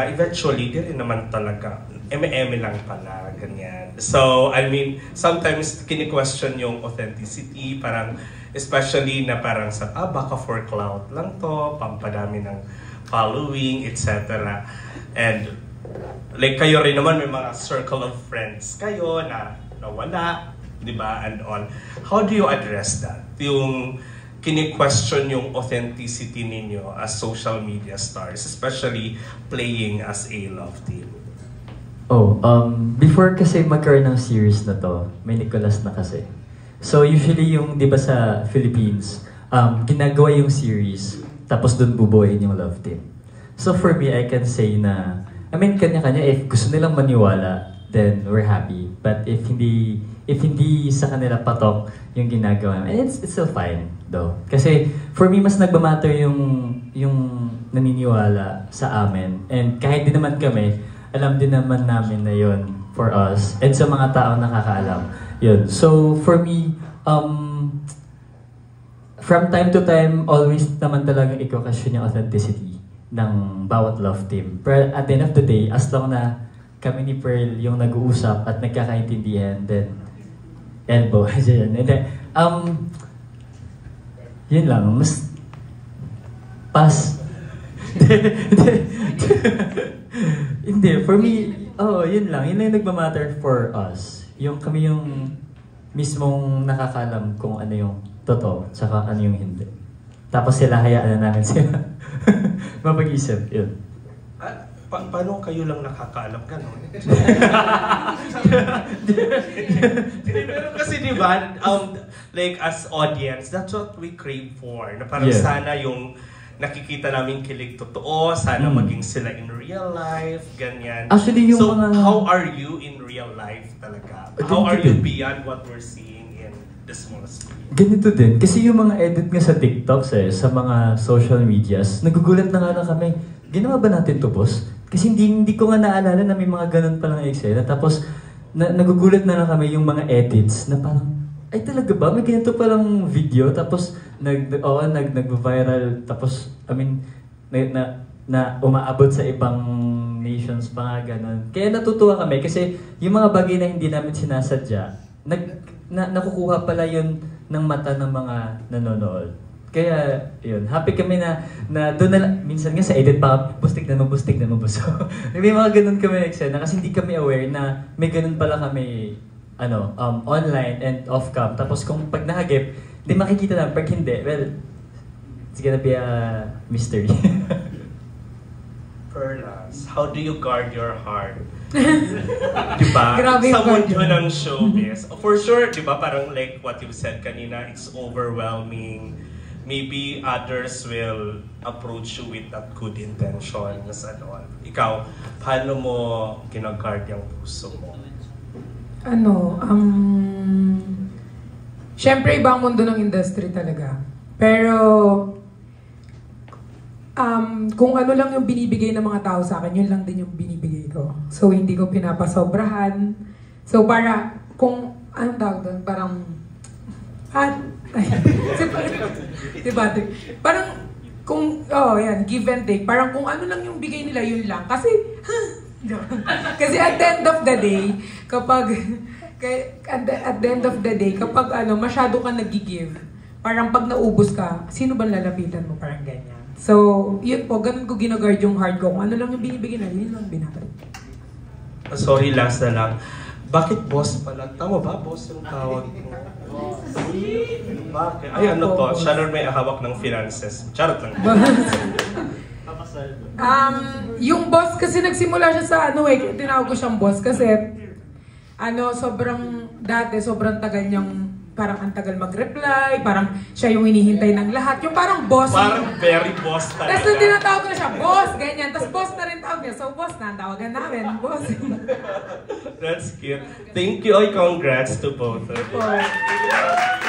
Eventually, di rin naman talaga. Eme-eme lang pala, ganyan. So, I mean, sometimes kini-question yung authenticity, parang, especially na parang sa, baka for clout lang to, pampadami ng following, etc. And, like kayo rin naman, may mga circle of friends kayo na nawala, di ba, and all. How do you address that? Yung kini-question yung authenticity ninyo as social media stars, especially playing as a love team? Before kasi magkaroon ng series na to, may Nicolas na kasi. So usually yung, di ba sa Philippines, ginagawa yung series, tapos dun bubuhayin yung love team. So for me, I can say na, I mean, kanya-kanya, if gusto nilang maniwala, then we're happy. But if hindi sa kanila patok yung ginagawa, and it's still fine though. Kasi for me, mas nagmamatter yung naniniwala sa amin. And kahit din naman kami, alam din naman namin na yun for us. And sa mga tao nakakaalam, yun. So for me, from time to time, always naman talagang i-question yung authenticity ng bawat love team. Pero at the end of the day, as long na kami ni Pearl yung nag-uusap at nagkakaintindihan, then elbow, and then, yun lang, mas pass. Hindi, for me, yun lang yung nagmamatter for us. Yung kami yung mismong nakakalam kung ano yung totoo, saka ano yung hindi. Tapos sila, hayaan na namin sila mapag-isip, yun. Paano kayo lang nakakaalam gano'n? Pero kasi diba, like as audience, that's what we crave for. Na parang sana yung nakikita namin kilig totoo, sana maging sila in real life, ganyan. Actually, yung so, mga... how are you in real life talaga? How are you beyond what we're seeing in the small screen? Ganito din. Kasi yung mga edit nga sa TikToks sa mga social medias, nagugulat na nga lang kami, ginawa ba natin to, boss? Kasi hindi ko nga naalala na may mga ganun palang eksena. Tapos, nagugulat na lang kami yung mga edits na parang, ay talaga ba? May ganito palang video. Tapos, nag-viral. Tapos, I mean, na umaabot sa ibang nations pa nga ganun. Kaya natutuwa kami kasi yung mga bagay na hindi namin sinasadya, nakukuha pala yun ng mata ng mga nanonood. Kaya, yun, happy kami na doon na minsan nga sa edit pa, bustig na mabustig. So, may mga ganun kami eksena kasi hindi kami aware na may ganun pala kami, online and off-cam. Tapos kung pag nahagip, di makikita lang, pag hindi, well, it's gonna be a mystery. Perlas, how do you guard your heart? Diba? Grabe sa yung mundo ng showbiz. For sure, diba, parang like what you said kanina, it's overwhelming. Maybe others will approach you with that good intentions and all. Ikaw, paano mo ginaguard yung puso mo? Siyempre ibang mundo ng industry talaga. Pero, kung ano lang yung binibigay ng mga tao sa akin, yun lang din yung binibigay ko. So, hindi ko pinapasobrahan. So, para, kung, anong tawag doon? Parang, diba? Parang, kung, yan, give and take. Parang kung ano lang yung bigay nila, yun lang. Kasi, kasi at the end of the day, kapag, masyado ka nag-give, parang pag naubos ka, sino ba lalapitan mo? Parang ganyan. So, yun po, ganun ko ginaguard yung heart ko. Kung ano lang yung binibigay na, yun lang binabalik. Sorry, last na lang. Bakit boss pala? Tama ba? Boss yung tawag mo? Bakit? Ay, ano to? Siya rin may hawak ng finances. Charot lang. Yung boss kasi nagsimula siya sa kaya tinawag ko siyang boss kasi sobrang tagal niyang parang ang tagal mag-reply, parang siya yung hinihintay ng lahat. Yung parang boss. Parang very boss talaga. Tapos nung tinatawag ko na siya, boss, ganyan. Tapos boss na rin tawag niya. So boss na, tawagan namin, boss. That's cute. Thank you. Congrats to both of you.